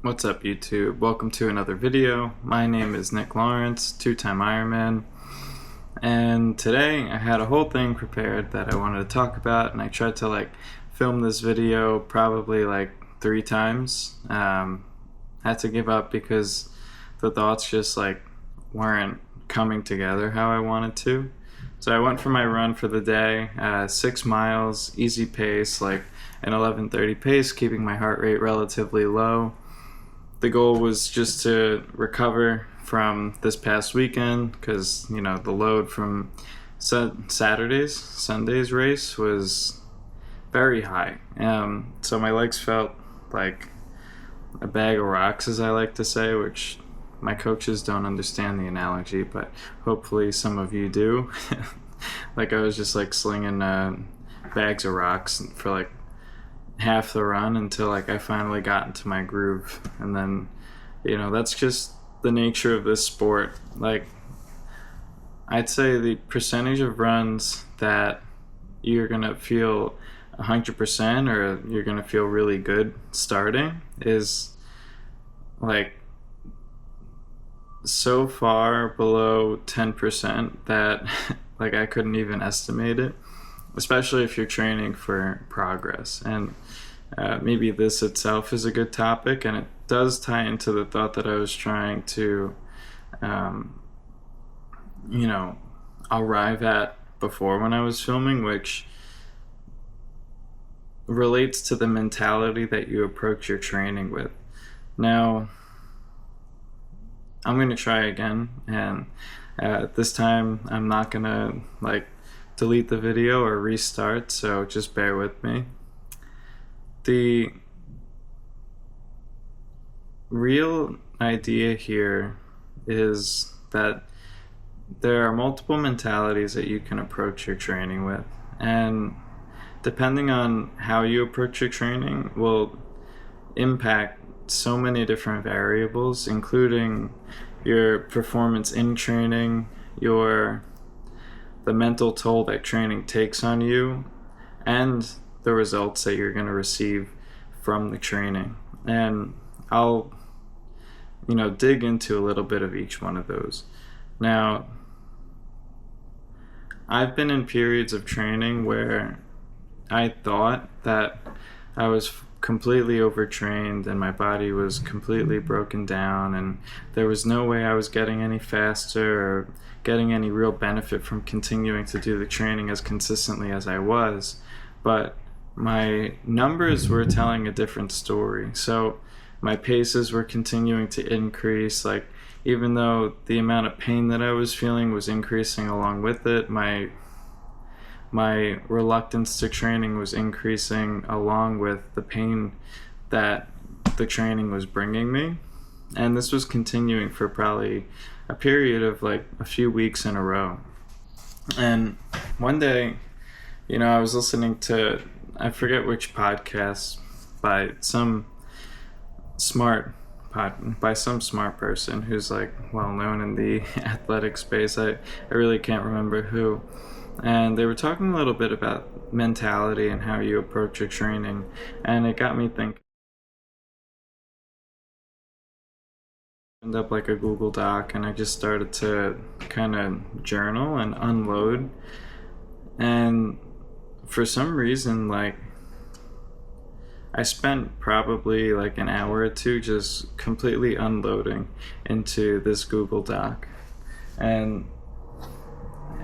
What's up, YouTube? Welcome to another video. My name is Nick Lawrence, two-time Ironman, and today I had a whole thing prepared that I wanted to talk about, and I tried to film this video probably 3 times. Had to give up because the thoughts just weren't coming together how I wanted to. So I went for my run for the day, 6 miles, easy pace, an 11:30 pace, keeping my heart rate relatively low. The goal was just to recover from this past weekend because, the load from Sunday's race was very high. So my legs felt like a bag of rocks, as I like to say, which my coaches don't understand the analogy, but hopefully some of you do. I was just slinging bags of rocks for half the run until I finally got into my groove. And then that's just the nature of this sport. I'd say the percentage of runs that you're gonna feel 100% or you're gonna feel really good starting is so far below 10% that I couldn't even estimate it, especially if you're training for progress. And maybe this itself is a good topic, and it does tie into the thought that I was trying to arrive at before when I was filming, which relates to the mentality that you approach your training with. Now, I'm going to try again, and this time I'm not going to delete the video or restart, so just bear with me. The real idea here is that there are multiple mentalities that you can approach your training with, and depending on how you approach your training will impact so many different variables, including your performance in training, the mental toll that training takes on you, and the results that you're going to receive from the training. And I'll dig into a little bit of each one of those. Now, I've been in periods of training where I thought that I was completely overtrained and my body was completely broken down, and there was no way I was getting any faster or getting any real benefit from continuing to do the training as consistently as I was. But my numbers were telling a different story. So my paces were continuing to increase, even though the amount of pain that I was feeling was increasing along with it, my reluctance to training was increasing along with the pain that the training was bringing me. And this was continuing for probably a period of a few weeks in a row. And one day, I was listening to, I forget which podcast, by some smart person who's well known in the athletic space. I really can't remember who. And they were talking a little bit about mentality and how you approach your training, and it got me thinking. I opened up a Google Doc, and I just started to kind of journal and unload. And for some reason, I spent probably an hour or two just completely unloading into this Google Doc. And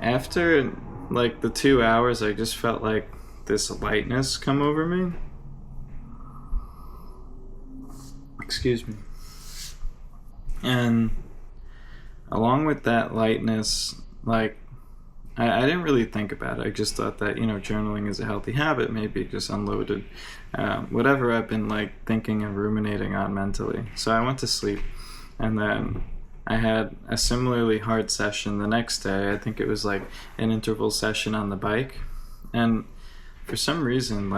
after the 2 hours, I just felt this lightness come over me. Excuse me. And along with that lightness, I didn't really think about it. I just thought that, journaling is a healthy habit. Maybe just unloaded whatever I've been thinking and ruminating on mentally. So I went to sleep, and then I had a similarly hard session the next day. I think it was an interval session on the bike. And for some reason,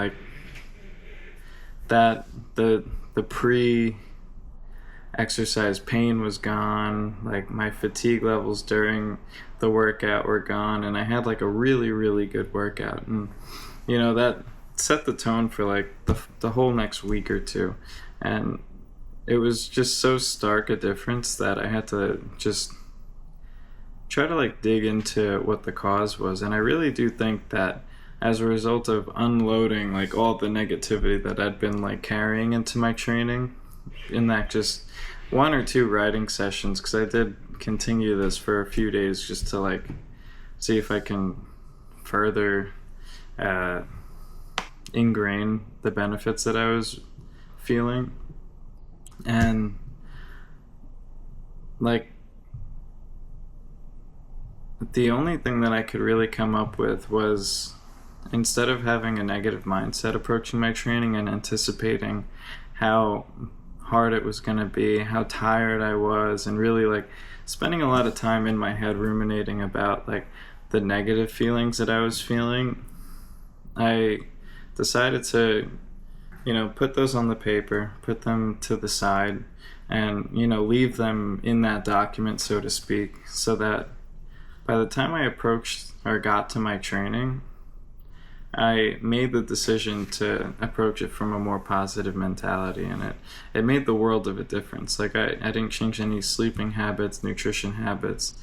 that the pre-exercise pain was gone. My fatigue levels during the workout were gone, and I had a really, really good workout. And that set the tone for the whole next week or two. And it was just so stark a difference that I had to just try to like dig into what the cause was. And I really do think that as a result of unloading like all the negativity that I'd been like carrying into my training in that just one or two riding sessions, because I did continue this for a few days just to like see if I can further ingrain the benefits that I was feeling. And like the only thing that I could really come up with was, instead of having a negative mindset approaching my training and anticipating how hard it was going to be, how tired I was, and really like spending a lot of time in my head ruminating about like the negative feelings that I was feeling, I decided to, put those on the paper, put them to the side, and, leave them in that document, so to speak, so that by the time I approached or got to my training, I made the decision to approach it from a more positive mentality, and it made the world of a difference. Like I didn't change any sleeping habits, nutrition habits,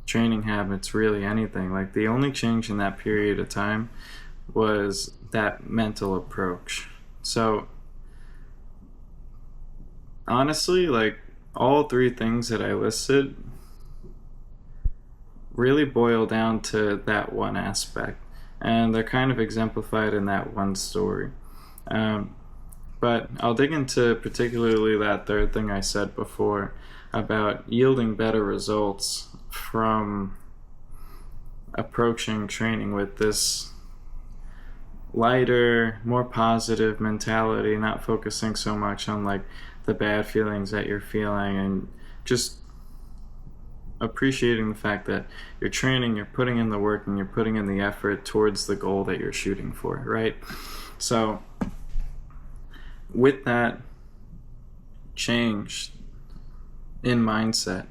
training habits, really anything. Like the only change in that period of time was that mental approach. So honestly, like all three things that I listed really boil down to that one aspect, and they're kind of exemplified in that one story. But I'll dig into particularly that third thing I said before about yielding better results from approaching training with this lighter, more positive mentality, not focusing so much on like the bad feelings that you're feeling, and just appreciating the fact that you're training, you're putting in the work, and you're putting in the effort towards the goal that you're shooting for, right? So with that change in mindset,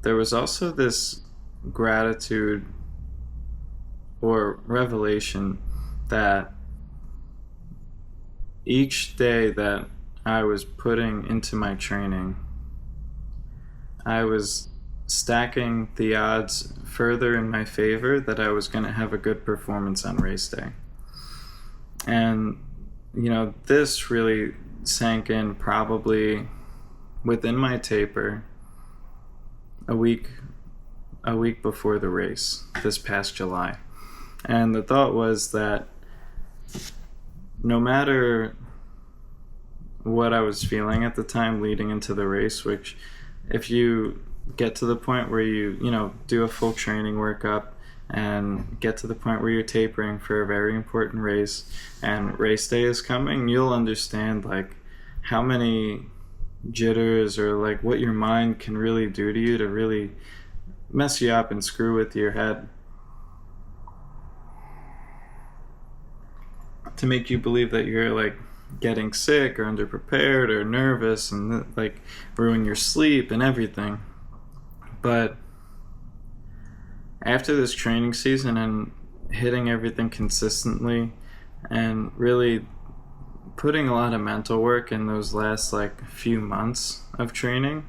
there was also this gratitude or revelation that each day that I was putting into my training, I was stacking the odds further in my favor that I was going to have a good performance on race day. And, this really sank in probably within my taper a week before the race this past July. And the thought was that no matter what I was feeling at the time leading into the race, which if you get to the point where you do a full training workup and get to the point where you're tapering for a very important race and race day is coming, you'll understand like how many jitters or like what your mind can really do to you to really mess you up and screw with your head, to make you believe that you're like getting sick or underprepared or nervous and like ruin your sleep and everything. But after this training season and hitting everything consistently and really putting a lot of mental work in those last like few months of training,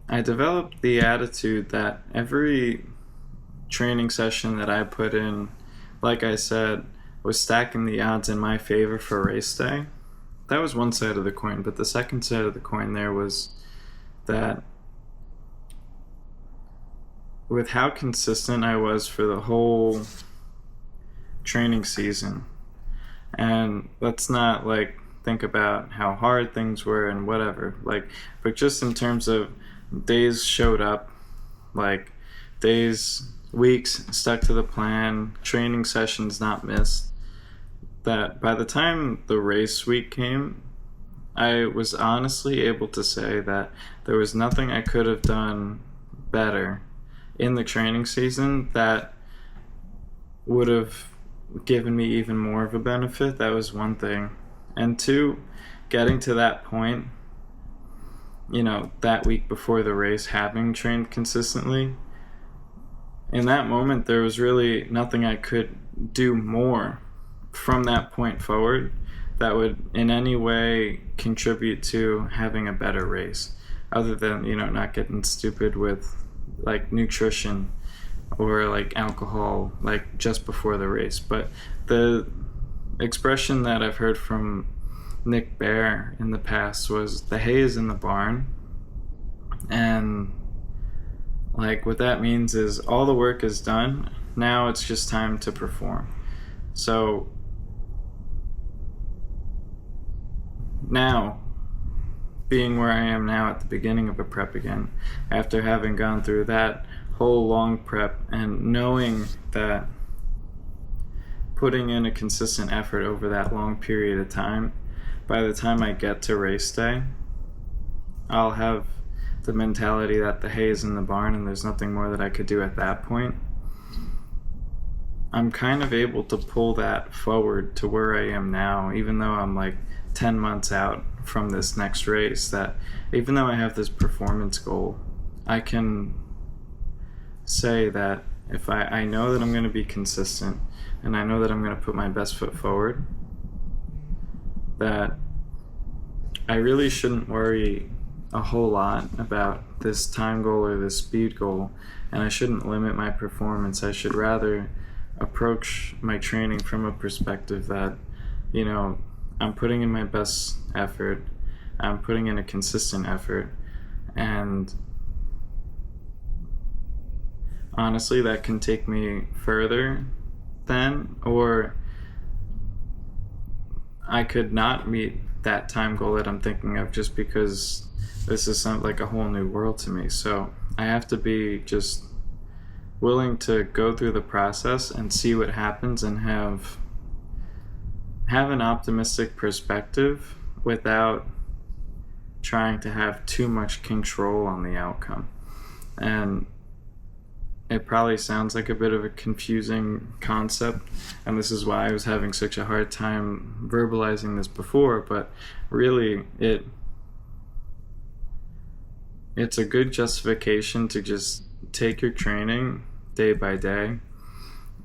I developed the attitude that every training session that I put in, like I said, was stacking the odds in my favor for race day. That was one side of the coin, but the second side of the coin there was that with how consistent I was for the whole training season, and let's not like think about how hard things were and whatever, like, but just in terms of days showed up, like days, weeks stuck to the plan, training sessions not missed, that by the time the race week came, I was honestly able to say that there was nothing I could have done better in the training season that would have given me even more of a benefit. That was one thing. And two, getting to that point, that week before the race, having trained consistently, in that moment there was really nothing I could do more from that point forward that would in any way contribute to having a better race, other than, not getting stupid with like nutrition or like alcohol like just before the race. But the expression that I've heard from Nick Bear in the past was the hay is in the barn. And like what that means is all the work is done. Now it's just time to perform. So now, being where I am now at the beginning of a prep again, after having gone through that whole long prep and knowing that putting in a consistent effort over that long period of time, by the time I get to race day, I'll have the mentality that the hay is in the barn and there's nothing more that I could do at that point. I'm kind of able to pull that forward to where I am now, even though I'm like 10 months out from this next race, that even though I have this performance goal, I can say that if I know that I'm going to be consistent and I know that I'm going to put my best foot forward, that I really shouldn't worry a whole lot about this time goal or this speed goal, and I shouldn't limit my performance. I should rather approach my training from a perspective that, I'm putting in my best effort, I'm putting in a consistent effort, and honestly that can take me further than, or I could not meet that time goal that I'm thinking of just because this is like a whole new world to me. So I have to be just willing to go through the process and see what happens and have an optimistic perspective without trying to have too much control on the outcome. And it probably sounds like a bit of a confusing concept, and this is why I was having such a hard time verbalizing this before, but really it's a good justification to just take your training day by day,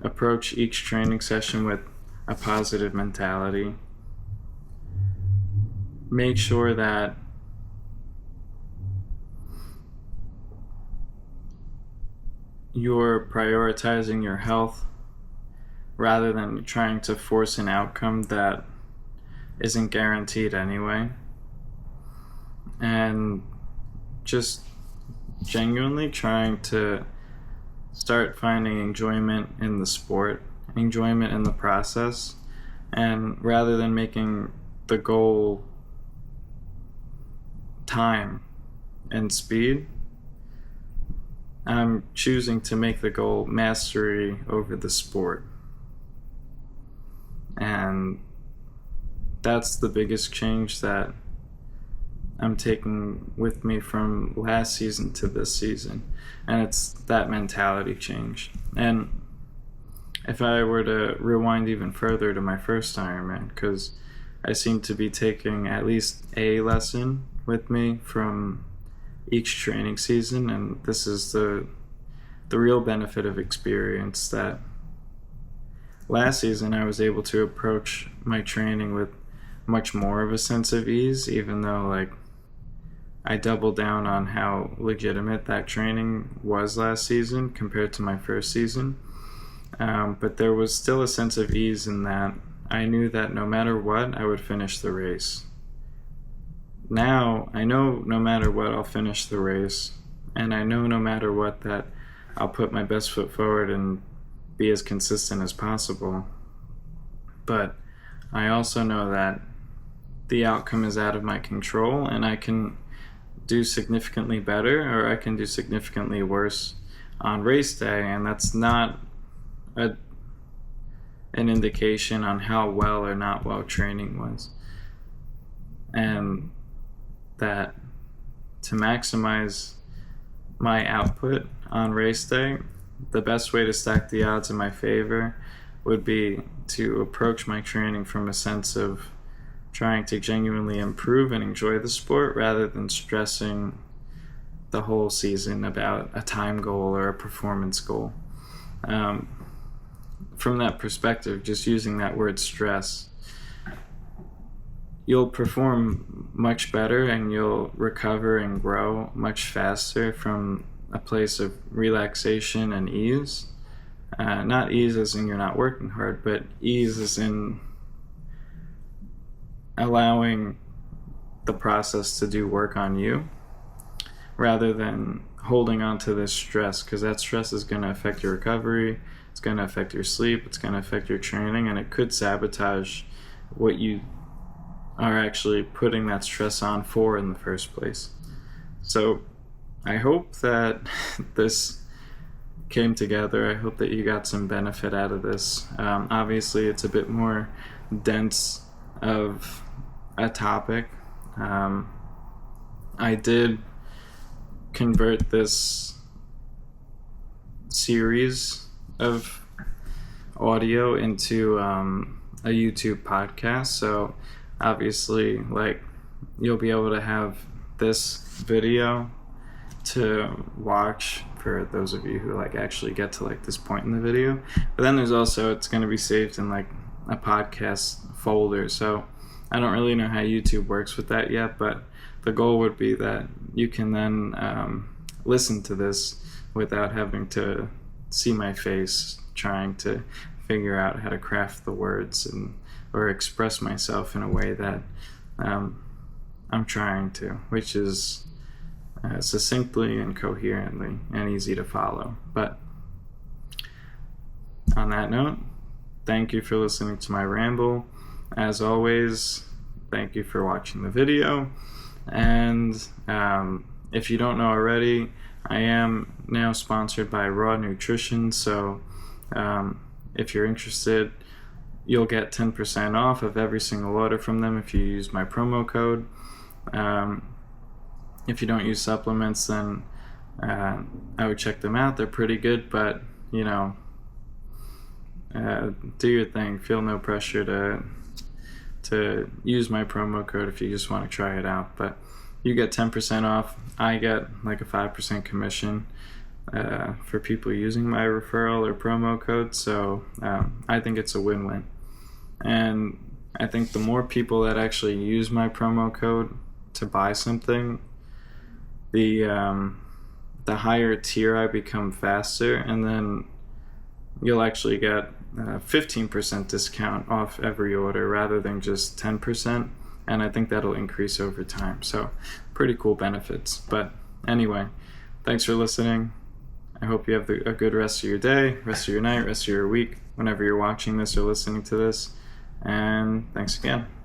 approach each training session with a positive mentality, make sure that you're prioritizing your health rather than trying to force an outcome that isn't guaranteed anyway, and just genuinely trying to start finding enjoyment in the sport, enjoyment in the process, and rather than making the goal time and speed, I'm choosing to make the goal mastery over the sport. And that's the biggest change that I'm taking with me from last season to this season, and it's that mentality change. And if I were to rewind even further to my first Ironman, because I seem to be taking at least a lesson with me from each training season, and this is the real benefit of experience, that last season I was able to approach my training with much more of a sense of ease, even though I doubled down on how legitimate that training was last season compared to my first season. But there was still a sense of ease in that I knew that no matter what, I would finish the race. Now, I know no matter what, I'll finish the race, and I know no matter what that I'll put my best foot forward and be as consistent as possible. But I also know that the outcome is out of my control, and I can do significantly better or I can do significantly worse on race day, and that's not an indication on how well or not well training was. And that to maximize my output on race day, the best way to stack the odds in my favor would be to approach my training from a sense of trying to genuinely improve and enjoy the sport rather than stressing the whole season about a time goal or a performance goal. from that perspective, just using that word stress, you'll perform much better and you'll recover and grow much faster from a place of relaxation and ease. Not ease as in you're not working hard, but ease as in allowing the process to do work on you rather than holding on to this stress, because that stress is going to affect your recovery, it's going to affect your sleep, it's going to affect your training, and it could sabotage what you are actually putting that stress on for in the first place. So I hope that this came together. I hope that you got some benefit out of this. Obviously, it's a bit more dense of a topic. I did convert this series of audio into a YouTube podcast, so obviously, like, you'll be able to have this video to watch for those of you who like actually get to like this point in the video, but then there's also, it's going to be saved in like a podcast folder. So I don't really know how YouTube works with that yet, but the goal would be that you can then listen to this without having to see my face trying to figure out how to craft the words and or express myself in a way that I'm trying to, which is succinctly and coherently and easy to follow. But on that note, thank you for listening to my ramble. As always, thank you for watching the video. And if you don't know already, I am now sponsored by Raw Nutrition, so if you're interested, you'll get 10% off of every single order from them if you use my promo code. If you don't use supplements, then I would check them out. They're pretty good, but you know, do your thing. Feel no pressure to use my promo code if you just want to try it out. But you get 10% off. I get like a 5% commission for people using my referral or promo code. So I think it's a win-win. And I think the more people that actually use my promo code to buy something, the higher tier I become faster, and then you'll actually get 15% discount off every order rather than just 10%, and I think that'll increase over time. So pretty cool benefits. But anyway, thanks for listening. I hope you have a good rest of your day, rest of your night, rest of your week, whenever you're watching this or listening to this, and thanks again.